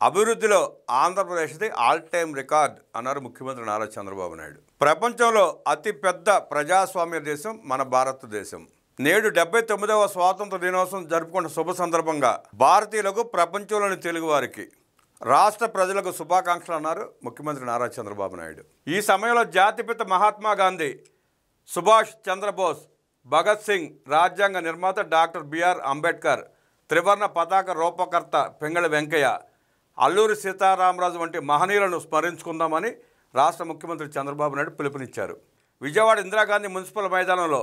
అభివృద్ధిలో ఆంధ్రప్రదేశ్ది all time record అన్నారు ముఖ్యమంత్రి నారా చంద్రబాబు నాయుడు. ప్రపంచంలో అతిపెద్ద ప్రజాస్వామ్య దేశం మన భారతదేశం. నేడు 79వ స్వాతంత్ర దినోత్సవం జరుపుకున్న శుభ సందర్భంగా భారతీయులకు, ప్రపంచంలోని తెలుగు వారికి, రాష్ట్ర ప్రజలకు శుభాకాంక్షలు అన్నారు ముఖ్యమంత్రి నారా చంద్రబాబు నాయుడు. ఈ సమయంలో జాతిపిత మహాత్మా గాంధీ, సుభాష్ చంద్రబోస్, భగత్ సింగ్, రాజ్యాంగ నిర్మాత డాక్టర్ బిఆర్ అంబేద్కర్, త్రివర్ణ పతాక రూపకర్త పింగళి వెంకయ్య, అల్లూరి సీతారామరాజు వంటి మహనీయులను స్మరించుకుందామని రాష్ట్ర ముఖ్యమంత్రి చంద్రబాబు నాయుడు పిలుపునిచ్చారు. విజయవాడ ఇందిరాగాంధీ మున్సిపల్ మైదానంలో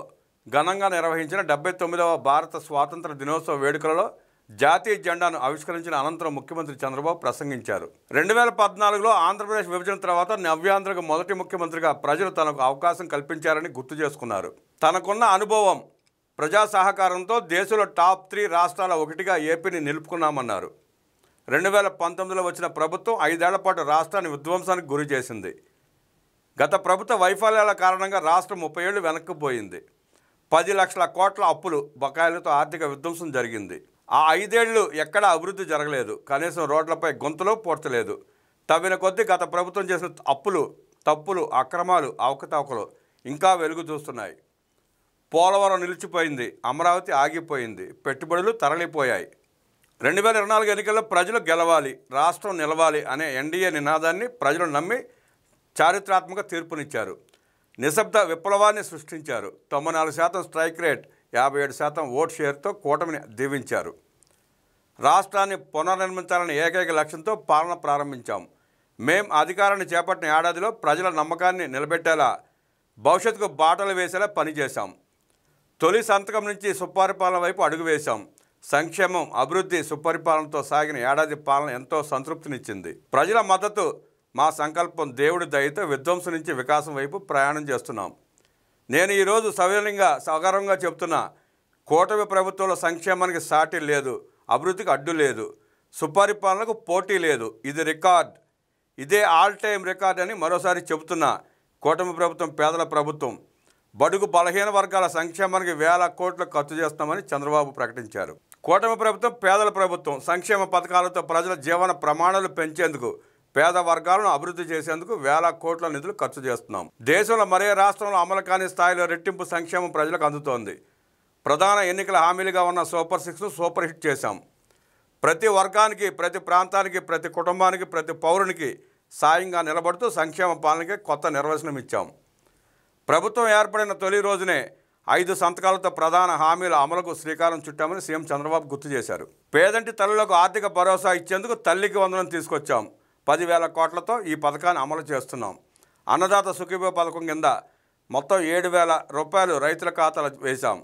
ఘనంగా నిర్వహించిన 79వ భారత స్వాతంత్ర దినోత్సవ వేడుకలలో జాతీయ జెండాను ఆవిష్కరించిన అనంతరం ముఖ్యమంత్రి చంద్రబాబు ప్రసంగించారు. 2014లో ఆంధ్రప్రదేశ్ విభజన తర్వాత నవ్యాంధ్రకు మొదటి ముఖ్యమంత్రిగా ప్రజలు తనకు అవకాశం కల్పించారని గుర్తు చేసుకున్నారు. తనకున్న అనుభవం, ప్రజా సహకారంతో దేశంలో టాప్ 3 రాష్ట్రాల ఒకటిగా ఏపీని నిలుపుకున్నామన్నారు. 2019లో వచ్చిన ప్రభుత్వం 5 ఏళ్ల పాటు రాష్ట్రాన్ని విధ్వంసానికి గురి చేసింది. గత ప్రభుత్వ వైఫల్యాల కారణంగా రాష్ట్రం 30 ఏళ్లు వెనక్కిపోయింది. 10 లక్షల కోట్ల అప్పులు, బకాయిలతో ఆర్థిక విధ్వంసం జరిగింది. ఆ 5 ఏళ్లు ఎక్కడా అభివృద్ధి జరగలేదు. కనీసం రోడ్లపై గొంతులో పూడ్చలేదు. తవ్విన కొద్దీ గత ప్రభుత్వం చేసిన అప్పులు, తప్పులు, అక్రమాలు, అవకతవకలు ఇంకా వెలుగు చూస్తున్నాయి. పోలవరం నిలిచిపోయింది, అమరావతి ఆగిపోయింది, పెట్టుబడులు తరలిపోయాయి. 2024 ఎన్నికల్లో ప్రజలు గెలవాలి, రాష్ట్రం నిలవాలి అనే ఎన్డీఏ నినాదాన్ని ప్రజలు నమ్మి చారిత్రాత్మక తీర్పునిచ్చారు. నిశ్శబ్ద విప్లవాన్ని సృష్టించారు. 94% స్ట్రైక్ రేట్, 57% ఓట్ షేర్తో కూటమిని దీవించారు. రాష్ట్రాన్ని పునర్నిర్మించాలనే ఏకైక లక్ష్యంతో పాలన ప్రారంభించాం. మేం అధికారాన్ని చేపట్టిన ఏడాదిలో ప్రజల నమ్మకాన్ని నిలబెట్టేలా, భవిష్యత్తుకు బాటలు వేసేలా పనిచేశాం. తొలి సంతకం నుంచి సుపరిపాలన వైపు అడుగు వేశాం. సంక్షేమం, అభివృద్ధి, సుపరిపాలనతో సాగిన ఏడాది పాలన ఎంతో సంతృప్తినిచ్చింది. ప్రజల మద్దతు మా సంకల్పం. దేవుడి దయతో విధ్వంసం నుంచి వికాసం వైపు ప్రయాణం చేస్తున్నాం. నేను ఈరోజు సగర్వంగా చెప్తున్నా, కూటమి ప్రభుత్వంలో సంక్షేమానికి సాటి లేదు, అభివృద్ధికి అడ్డు లేదు, సుపరిపాలనకు పోటీ లేదు. ఇది రికార్డ్, ఇదే ఆల్ టైమ్ రికార్డ్ అని మరోసారి చెబుతున్నా. కూటమి ప్రభుత్వం పేదల ప్రభుత్వం. బడుగు బలహీన వర్గాల సంక్షేమానికి వేల కోట్లు ఖర్చు చేస్తామని చంద్రబాబు ప్రకటించారు. కూటమి ప్రభుత్వం పేదల ప్రభుత్వం. సంక్షేమ పథకాలతో ప్రజల జీవన ప్రమాణాలు పెంచేందుకు, పేద వర్గాలను అభివృద్ధి చేసేందుకు వేల కోట్ల నిధులు ఖర్చు చేస్తున్నాం. దేశంలో మరే రాష్ట్రంలో అమలు కాని స్థాయిలో రెట్టింపు సంక్షేమం ప్రజలకు అందుతోంది. ప్రధాన ఎన్నికల హామీలుగా ఉన్న సూపర్ 6 సూపర్ హిట్ చేశాం. ప్రతి వర్గానికి, ప్రతి ప్రాంతానికి, ప్రతి కుటుంబానికి, ప్రతి పౌరునికి సాయంగా నిలబడుతూ సంక్షేమ పాలనకి కొత్త నిర్వచనం ఇచ్చాం. ప్రభుత్వం ఏర్పడిన తొలి రోజునే 5 సంతకాలతో ప్రధాన హామీల అమలుకు శ్రీకారం చుట్టామని సీఎం చంద్రబాబు గుర్తు చేశారు. పేదంటి తల్లులకు ఆర్థిక భరోసా ఇచ్చేందుకు తల్లికి వందనం తీసుకొచ్చాం. 10,000 కోట్లతో ఈ పథకాన్ని అమలు చేస్తున్నాం. అన్నదాత సుఖీభవ పథకం కింద మొత్తం 7,000 రూపాయలు రైతుల ఖాతాలు వేశాం.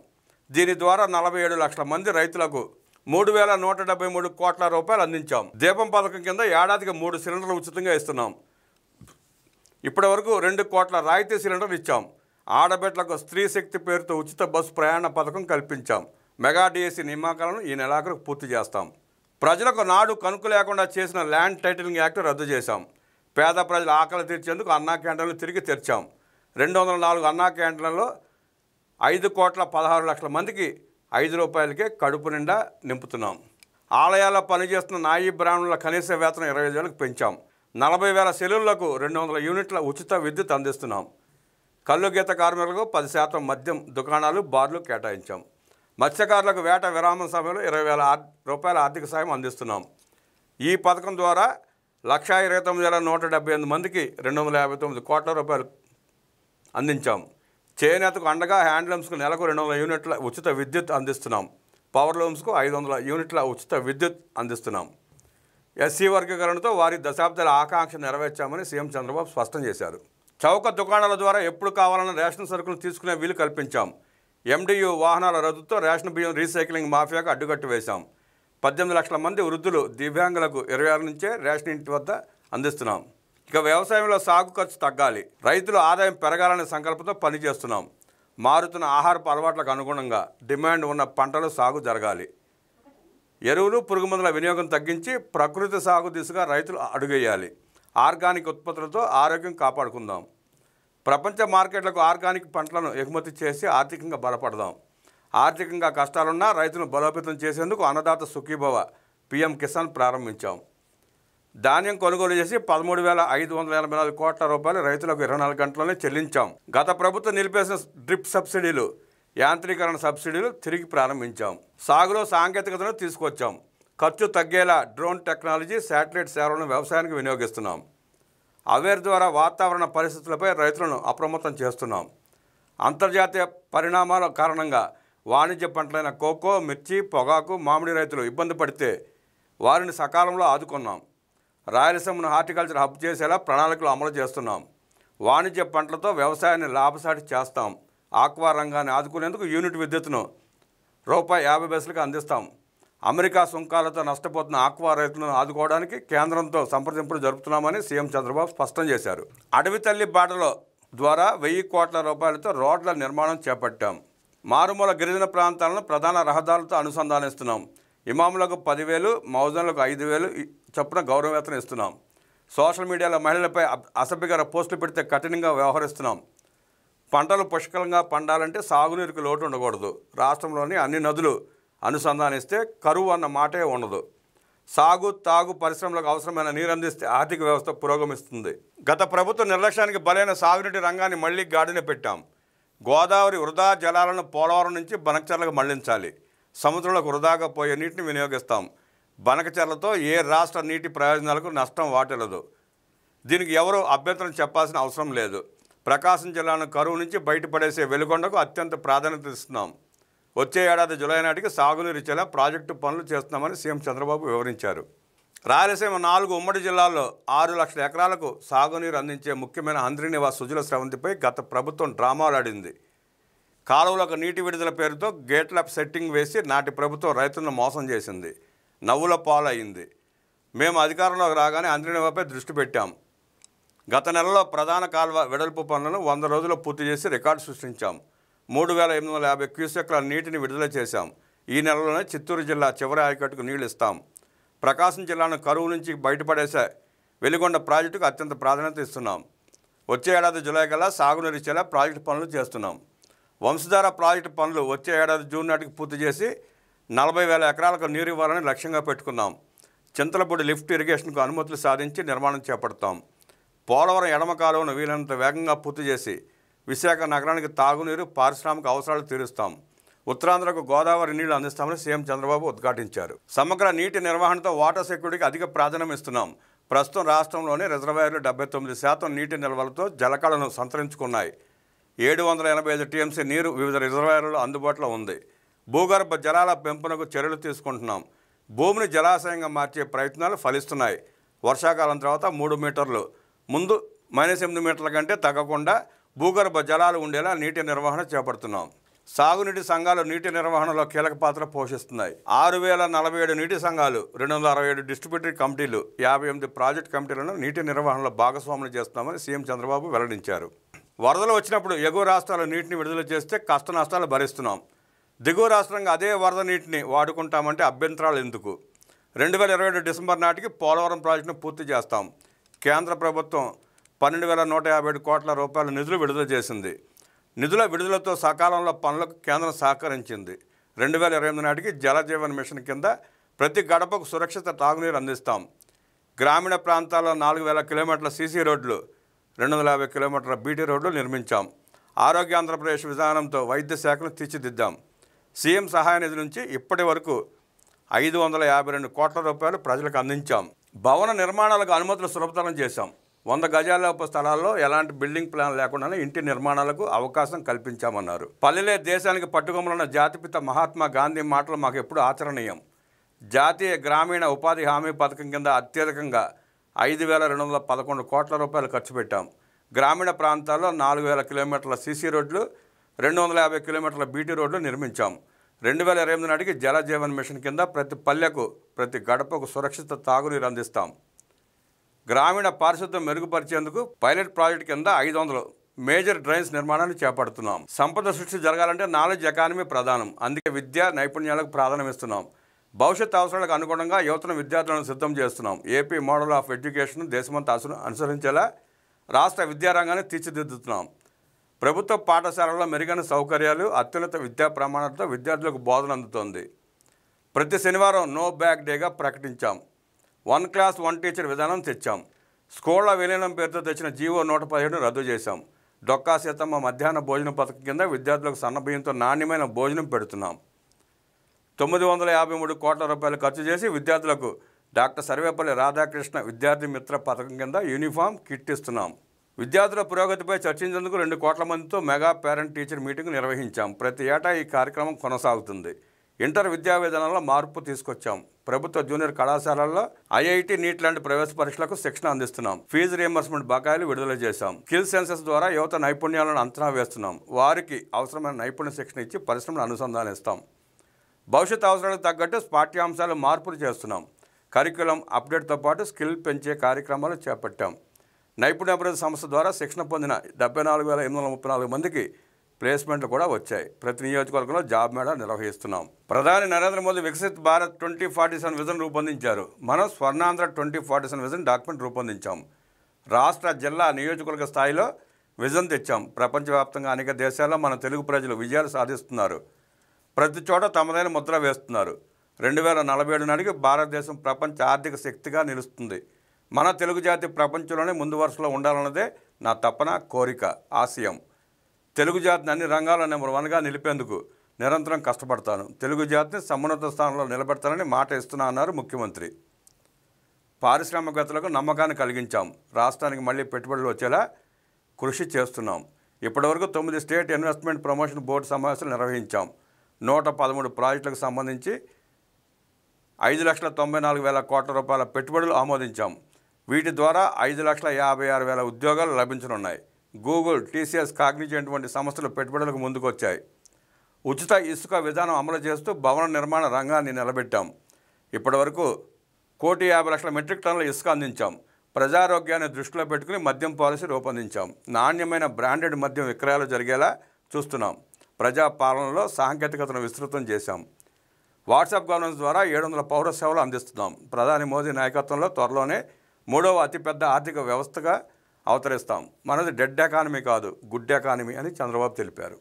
దీని ద్వారా 47 లక్షల మంది రైతులకు 3,173 కోట్ల రూపాయలు అందించాం. దీపం పథకం కింద ఏడాదికి 3 సిలిండర్లు ఉచితంగా ఇస్తున్నాం. ఇప్పటి వరకు 2 కోట్ల రాయితీ సిలిండర్లు ఇచ్చాం. ఆడబిడ్డలకు స్త్రీ శక్తి పేరుతో ఉచిత బస్సు ప్రయాణ పథకం కల్పించాం. మెగా డిఎస్సి నియామకాలను ఈ నెలాఖరుకు పూర్తి చేస్తాం. ప్రజలకు నాడు కనుక లేకుండా చేసిన ల్యాండ్ టైటిలింగ్ యాక్ట్ రద్దు చేశాం. పేద ప్రజల ఆకలి తీర్చేందుకు అన్నా క్యాంటీన్లు తిరిగి తెరిచాం. 204 అన్నా క్యాంటీన్లలో 5,16 లక్షల మందికి 5 రూపాయలకే కడుపు నిండా నింపుతున్నాం. ఆలయాల్లో పనిచేస్తున్న నాయీ బ్రాహ్మణుల కనీస వేతనం 25,000కు పెంచాం. 40,000 సెలవులకు 200 యూనిట్ల ఉచిత విద్యుత్ అందిస్తున్నాం. కల్లు గీత కార్మికులకు 10% మద్యం దుకాణాలు, బార్లు కేటాయించాం. మత్స్యకారులకు వేట విరామం సమయంలో 20,000 రూపాయల ఆర్థిక సాయం అందిస్తున్నాం. ఈ పథకం ద్వారా 129,178 మందికి 259 కోట్ల రూపాయలు అందించాం. చేనేతకు అండగా హ్యాండ్లూమ్స్కు నెలకు 200 యూనిట్ల ఉచిత విద్యుత్ అందిస్తున్నాం. పవర్ లూమ్స్కు 500 యూనిట్ల ఉచిత విద్యుత్ అందిస్తున్నాం. ఎస్సీ వర్గీకరణతో వారి దశాబ్దాల ఆకాంక్ష నెరవేర్చామని సీఎం చంద్రబాబు స్పష్టం చేశారు. చౌక దుకాణాల ద్వారా ఎప్పుడు కావాలన్న రేషన్ సరుకులు తీసుకునే వీలు కల్పించాం. ఎండియు వాహనాల రద్దుతో రేషన్ బియ్యం రీసైక్లింగ్ మాఫియాకు అడ్డుకట్టు వేశాం. 18 లక్షల మంది వృద్ధులు, దివ్యాంగులకు 26 నుంచే రేషన్ ఇంటి వద్ద అందిస్తున్నాం. ఇక వ్యవసాయంలో సాగు ఖర్చు తగ్గాలి, రైతుల ఆదాయం పెరగాలనే సంకల్పంతో పనిచేస్తున్నాం. మారుతున్న ఆహారపు అలవాట్లకు అనుగుణంగా డిమాండ్ ఉన్న పంటలు సాగు జరగాలి. ఎరువులు, పురుగుమందుల వినియోగం తగ్గించి ప్రకృతి సాగు దిశగా రైతులు అడుగేయాలి. ఆర్గానిక్ ఉత్పత్తులతో ఆరోగ్యం కాపాడుకుందాం. ప్రపంచ మార్కెట్లకు ఆర్గానిక్ పంటలను ఎగుమతి చేసి ఆర్థికంగా బలపడదాం. ఆర్థికంగా కష్టాలున్నా రైతును బలోపేతం చేసేందుకు అన్నదాత సుఖీభవ పీఎం కిసాన్ ప్రారంభించాం. ధాన్యం కొనుగోలు చేసి 13,584 కోట్ల రూపాయలు రైతులకు 24 గంటల్లోనే చెల్లించాం. గత ప్రభుత్వం నిలిపేసిన డ్రిప్ సబ్సిడీలు, యాంత్రీకరణ సబ్సిడీలు తిరిగి ప్రారంభించాం. సాగులో సాంకేతికతను తీసుకొచ్చాం. ఖర్చు తగ్గేలా డ్రోన్ టెక్నాలజీ, శాటిలైట్ సేవలను వ్యవసాయానికి వినియోగిస్తున్నాం. అవేర్ ద్వారా వాతావరణ పరిస్థితులపై రైతులను అప్రమత్తం చేస్తున్నాం. అంతర్జాతీయ పరిణామాల కారణంగా వాణిజ్య పంటలైన కోకో, మిర్చి, పొగాకు, మామిడి రైతులు ఇబ్బంది పడితే వారిని సకాలంలో ఆదుకున్నాం. రాయలసీమను హార్టికల్చర్ హబ్ చేసేలా ప్రణాళికలు అమలు చేస్తున్నాం. వాణిజ్య పంటలతో వ్యవసాయాన్ని లాభసాటి చేస్తాం. ఆక్వా రంగాన్ని ఆదుకునేందుకు యూనిట్ విద్యుత్తును ₹50 అందిస్తాం. అమెరికా సుంకాలతో నష్టపోతున్న ఆక్వా రైతులను ఆదుకోవడానికి కేంద్రంతో సంప్రదింపులు జరుపుతున్నామని సీఎం చంద్రబాబు స్పష్టం చేశారు. అడవి తల్లి బాటలో ద్వారా 1000 కోట్ల రూపాయలతో రోడ్ల నిర్మాణం చేపట్టాం. మారుమూల గిరిజన ప్రాంతాలను ప్రధాన రహదారులతో అనుసంధానిస్తున్నాం. ఇమాములకు 10,000, మౌజన్లకు 5,000 చొప్పున గౌరవవేతనం ఇస్తున్నాం. సోషల్ మీడియాలో మహిళలపై అసభ్యకర పోస్టులు పెడితే కఠినంగా వ్యవహరిస్తున్నాం. పంటలు పుష్కలంగా పండాలంటే సాగునీరుకు లోటు ఉండకూడదు. రాష్ట్రంలోని అన్ని నదులు అనుసంధానిస్తే కరువు అన్న మాటే ఉండదు. సాగు, తాగు పరిశ్రమలకు అవసరమైన నీరు అందిస్తే ఆర్థిక వ్యవస్థ పురోగమిస్తుంది. గత ప్రభుత్వ నిర్లక్ష్యానికి బలైన సాగునీటి రంగాన్ని మళ్లీ గాడిన పెట్టాం. గోదావరి వృధా జలాలను పోలవరం నుంచి బనకచెర్లకు మళ్లించాలి. సముద్రంలోకి వృధాగా పోయే నీటిని వినియోగిస్తాం. బనకచెర్లతో ఏ రాష్ట్ర నీటి ప్రయోజనాలకు నష్టం వాటిల్లదు. దీనికి ఎవరూ అభ్యంతరం చెప్పాల్సిన అవసరం లేదు. ప్రకాశం జిల్లాను కరువు నుంచి బయటపడేసే వెలుగొండకు అత్యంత ప్రాధాన్యత ఇస్తున్నాం. వచ్చే ఏడాది జూలై నాటికి సాగునీరు ఇచ్చేలా ప్రాజెక్టు పనులు చేస్తున్నామని సీఎం చంద్రబాబు వివరించారు. రాయలసీమ 4 ఉమ్మడి జిల్లాల్లో 6 లక్షల ఎకరాలకు సాగునీరు అందించే ముఖ్యమైన హంద్రీనివాస్ సుజల స్రవంతిపై గత ప్రభుత్వం డ్రామాలాడింది. కాలువలకు నీటి విడుదల పేరుతో గేట్ల సెట్టింగ్ వేసి నాటి ప్రభుత్వం రైతులను మోసం చేసింది. నవ్వుల పాలయ్యింది. మేము అధికారంలోకి రాగానే హంద్రీనివాపై దృష్టి పెట్టాం. గత నెలలో ప్రధాన కాలువ వెడల్పు పనులను 100 రోజుల్లో పూర్తి చేసి రికార్డు సృష్టించాం. 3,850 క్యూసెక్ల నీటిని విడుదల చేశాం. ఈ నెలలోనే చిత్తూరు జిల్లా చివరి ఆయకట్టుకు నీళ్లు ఇస్తాం. ప్రకాశం జిల్లాను కరువు నుంచి బయటపడేసే వెలిగొండ ప్రాజెక్టుకు అత్యంత ప్రాధాన్యత ఇస్తున్నాం. వచ్చే ఏడాది జూలై కల్లా సాగునీరు ఇచ్చేలా ప్రాజెక్టు పనులు చేస్తున్నాం. వంశధార ప్రాజెక్టు పనులు వచ్చే ఏడాది జూన్ నాటికి పూర్తి చేసి 40,000 ఎకరాలకు నీరు ఇవ్వాలని లక్ష్యంగా పెట్టుకున్నాం. చింతలపూడి లిఫ్ట్ ఇరిగేషన్కు అనుమతులు సాధించి నిర్మాణం చేపడతాం. పోలవరం ఎడమ కాలువను వీలైనంత వేగంగా పూర్తి చేసి విశాఖ నగరానికి తాగునీరు, పారిశ్రామిక అవసరాలు తీరుస్తాం. ఉత్తరాంధ్రకు గోదావరి నీళ్లు అందిస్తామని సీఎం చంద్రబాబు ఉద్ఘాటించారు. సమగ్ర నీటి నిర్వహణతో వాటర్ సెక్యూరిటీకి అధిక ప్రాధాన్యం ఇస్తున్నాం. ప్రస్తుతం రాష్ట్రంలోని రిజర్వాయర్లు 79% నీటి నిల్వలతో జలకళను సంతరించుకున్నాయి. 785 టీఎంసీ నీరు వివిధ రిజర్వాయర్లలో అందుబాటులో ఉంది. భూగర్భ జలాల పెంపునకు చర్యలు తీసుకుంటున్నాం. భూమిని జలాశయంగా మార్చే ప్రయత్నాలు ఫలిస్తున్నాయి. వర్షాకాలం తర్వాత 3 మీటర్లు, ముందు -8 మీటర్ల కంటే తగ్గకుండా భూగర్భ జలాలు ఉండేలా నీటి నిర్వహణ చేపడుతున్నాం. సాగునీటి సంఘాలు నీటి నిర్వహణలో కీలక పాత్ర పోషిస్తున్నాయి. 6,047 నీటి సంఘాలు, 267 డిస్ట్రిబ్యూటరీ కమిటీలు, 58 ప్రాజెక్ట్ కమిటీలను నీటి నిర్వహణలో భాగస్వాములు చేస్తున్నామని సీఎం చంద్రబాబు వెల్లడించారు. వరదలు వచ్చినప్పుడు ఎగువ రాష్ట్రాలు నీటిని విడుదల చేస్తే కష్ట నష్టాలు భరిస్తున్నాం. దిగువ రాష్ట్రంగా అదే వరద నీటిని వాడుకుంటామంటే అభ్యంతరాలు ఎందుకు? 2027 డిసెంబర్ నాటికి పోలవరం ప్రాజెక్టును పూర్తి చేస్తాం. కేంద్ర ప్రభుత్వం 12,157 కోట్ల రూపాయల నిధులు విడుదల చేసింది. నిధుల విడుదలతో సకాలంలో పనులకు కేంద్రం సహకరించింది. 2028 నాటికి జలజీవన్ మిషన్ కింద ప్రతి గడపకు సురక్షిత తాగునీరు అందిస్తాం. గ్రామీణ ప్రాంతాల్లో 4,000 కిలోమీటర్ల సీసీ రోడ్లు, 250 కిలోమీటర్ల బీటీ రోడ్లు నిర్మించాం. ఆరోగ్య ఆంధ్రప్రదేశ్ విధానంతో వైద్య శాఖను తీర్చిదిద్దాం. సీఎం సహాయ నిధి నుంచి ఇప్పటి వరకు 552 కోట్ల రూపాయలు ప్రజలకు అందించాం. భవన నిర్మాణాలకు అనుమతులు సులభతరం చేశాం. 100 గజాలలోపు స్థలాల్లో ఎలాంటి బిల్డింగ్ ప్లాన్ లేకుండానే ఇంటి నిర్మాణాలకు అవకాశం కల్పించామన్నారు. పల్లెలే దేశానికి పట్టుకొమ్మలున్న జాతిపిత మహాత్మా గాంధీ మాటలు మాకు ఎప్పుడు ఆచరణీయం. జాతీయ గ్రామీణ ఉపాధి హామీ పథకం కింద అత్యధికంగా 5,211 కోట్ల రూపాయలు ఖర్చు పెట్టాం. గ్రామీణ ప్రాంతాల్లో 4,000 కిలోమీటర్ల సీసీ రోడ్లు, 250 కిలోమీటర్ల బీటీ రోడ్లు నిర్మించాం. 2028 నాటికి జలజీవన్ మిషన్ కింద ప్రతి పల్లెకు, ప్రతి గడపకు సురక్షిత తాగునీరు అందిస్తాం. గ్రామీణ పారిశుద్ధ్యం మెరుగుపరిచేందుకు పైలట్ ప్రాజెక్టు కింద 500 మేజర్ డ్రైన్స్ నిర్మాణాన్ని చేపడుతున్నాం. సంపద సృష్టి జరగాలంటే నాలెడ్జ్ ఎకానమీ ప్రధానం. అందుకే విద్య నైపుణ్యాలకు ప్రాధాన్యం ఇస్తున్నాం. భవిష్యత్ అవసరాలకు అనుగుణంగా యువతను, విద్యార్థులను సిద్ధం చేస్తున్నాం. ఏపీ మోడల్ ఆఫ్ ఎడ్యుకేషన్ దేశమంతా అనుసరించేలా రాష్ట్ర విద్యారంగాన్ని తీర్చిదిద్దుతున్నాం. ప్రభుత్వ పాఠశాలల్లో మెరుగైన సౌకర్యాలు, అత్యున్నత విద్యా ప్రమాణాలతో విద్యార్థులకు బోధన అందుతోంది. ప్రతి శనివారం నో బ్యాగ్ డేగా ప్రకటించాం. వన్ క్లాస్ వన్ టీచర్ విధానం తెచ్చాం. స్కూళ్ల విలీనం పేరుతో తెచ్చిన జీవో 117ను రద్దు చేశాం. డొక్కా సీతమ్మ మధ్యాహ్న భోజన పథకం కింద విద్యార్థులకు సన్నబియ్యంతో నాణ్యమైన భోజనం పెడుతున్నాం. 953 కోట్ల రూపాయలు ఖర్చు చేసి విద్యార్థులకు డాక్టర్ సర్వేపల్లి రాధాకృష్ణ విద్యార్థి మిత్ర పథకం కింద యూనిఫామ్ కిట్ ఇస్తున్నాం. విద్యార్థుల పురోగతిపై చర్చించేందుకు 2 కోట్ల మందితో మెగా పేరెంట్ టీచర్ మీటింగ్ నిర్వహించాం. ప్రతి ఏటా ఈ కార్యక్రమం కొనసాగుతుంది. ఇంటర్ విద్యా విధానంలో మార్పు తీసుకొచ్చాం. ప్రభుత్వ జూనియర్ కళాశాలల్లో ఐఐటి నీట్ లాంటి ప్రవేశ పరీక్షలకు శిక్షణ అందిస్తున్నాం. ఫీజు రియంబర్స్మెంట్ బకాయిలు విడుదల చేశాం. స్కిల్ సెన్సెస్ ద్వారా యువత నైపుణ్యాలను అంచనా వేస్తున్నాం. వారికి అవసరమైన నైపుణ్య శిక్షణ ఇచ్చి పరిశ్రమను అనుసంధానిస్తాం. భవిష్యత్ అవసరాలకు తగ్గట్టు పాఠ్యాంశాలు మార్పులు చేస్తున్నాం. కరిక్యులం అప్డేట్తో పాటు స్కిల్ పెంచే కార్యక్రమాలు చేపట్టాం. నైపుణ్యాభివృద్ధి సంస్థ ద్వారా శిక్షణ పొందిన 74,834 మందికి ప్లేస్మెంట్లు కూడా వచ్చాయి. ప్రతి నియోజకవర్గంలో జాబ్ మేళా నిర్వహిస్తున్నాం. ప్రధాని నరేంద్ర మోదీ వికసిత్ భారత్ 2047 విజన్ రూపొందించారు. మనం స్వర్ణాంధ్ర 2047 విజన్ డాక్యుమెంట్ రూపొందించాం. రాష్ట్ర, జిల్లా, నియోజకవర్గ స్థాయిలో విజన్ తెచ్చాం. ప్రపంచవ్యాప్తంగా అనేక దేశాల్లో మన తెలుగు ప్రజలు విజయాలు సాధిస్తున్నారు. ప్రతి చోట తమదైన ముద్ర వేస్తున్నారు. 2047 నాటికి భారతదేశం ప్రపంచ ఆర్థిక శక్తిగా నిలుస్తుంది. మన తెలుగు జాతి ప్రపంచంలోనే ముందు వరుసలో ఉండాలన్నదే నా తపన, కోరిక, ఆశయం. తెలుగు జాతిని అన్ని రంగాల్లో నెంబర్ 1గా నిలిపేందుకు నిరంతరం కష్టపడతాను. తెలుగు జాతిని సమున్నత స్థానంలో నిలబెడతానని మాట ఇస్తున్నా అన్నారు ముఖ్యమంత్రి. పారిశ్రామికవేత్తలకు నమ్మకాన్ని కలిగించాం. రాష్ట్రానికి మళ్లీ పెట్టుబడులు వచ్చేలా కృషి చేస్తున్నాం. ఇప్పటివరకు 9 స్టేట్ ఇన్వెస్ట్మెంట్ ప్రమోషన్ బోర్డు సమావేశాలు నిర్వహించాం. 113 ప్రాజెక్టులకు సంబంధించి 5,94,000 కోట్ల రూపాయల పెట్టుబడులు ఆమోదించాం. వీటి ద్వారా 5,56,000 ఉద్యోగాలు లభించనున్నాయి. గూగుల్, టీసీఎస్, కాగ్నిజెంట్ వంటి సంస్థలు పెట్టుబడులకు ముందుకొచ్చాయి. ఉచిత ఇసుక విధానం అమలు చేస్తూ భవన నిర్మాణ రంగాన్ని నిలబెట్టాం. ఇప్పటివరకు 1,50,00,000 మెట్రిక్ టన్నుల ఇసుక అందించాం. ప్రజారోగ్యాన్ని దృష్టిలో పెట్టుకుని మద్యం పాలసీ రూపొందించాం. నాణ్యమైన బ్రాండెడ్ మద్యం విక్రయాలు జరిగేలా చూస్తున్నాం. ప్రజా పాలనలో సాంకేతికతను విస్తృతం చేశాం. వాట్సాప్ గవర్నెన్స్ ద్వారా 700 పౌర సేవలు అందిస్తున్నాం. ప్రధాని మోదీ నాయకత్వంలో త్వరలోనే 3వ అతిపెద్ద ఆర్థిక వ్యవస్థగా అవతరిస్తాం. మనది డెడ్ ఎకానమీ కాదు, గుడ్ ఎకానమీ అని చంద్రబాబు తెలిపారు.